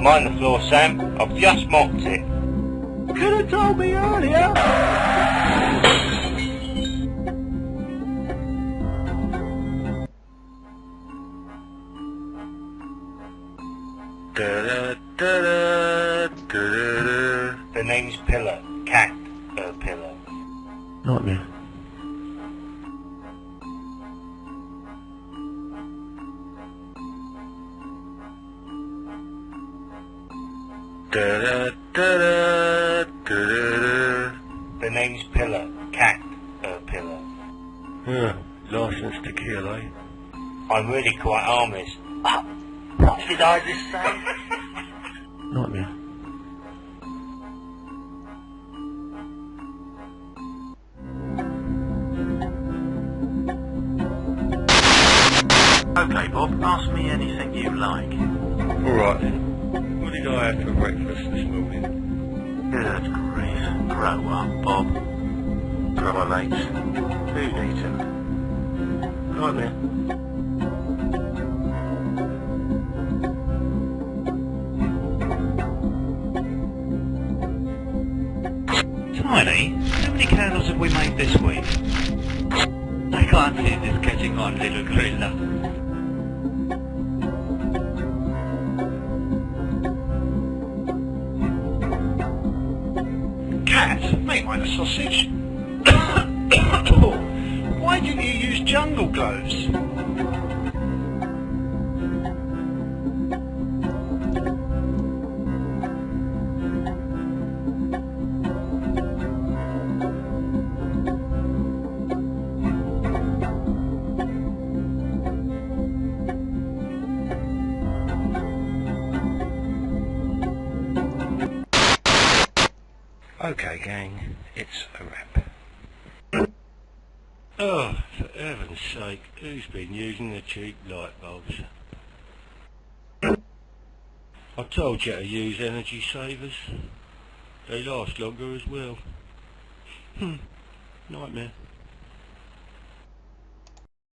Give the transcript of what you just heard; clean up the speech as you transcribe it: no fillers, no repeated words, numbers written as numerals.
Mind the floor, Sam. I've just mopped it. Could have told me earlier. The name's Pillar. Cat. Pillar. Nightmare. The name's Pillar. Cat. Pillar. License to kill, eh? I'm really quite harmless. What did I just say? Nightmare. Okay, Bob, ask me anything you like. Alright then. What did I have for breakfast this morning? Good grief. Grow up, Bob. Prime8. Who'd eat 'em? Nightmare. Tiny, how many candles have we made this week? I can't see this catching on, little griller. Cat, make mine a sausage. Why didn't you use jungle cloves? Okay, gang, it's a wrap. Oh, for heaven's sake, who's been using the cheap light bulbs? I told you to use energy savers. They last longer as well. Nightmare.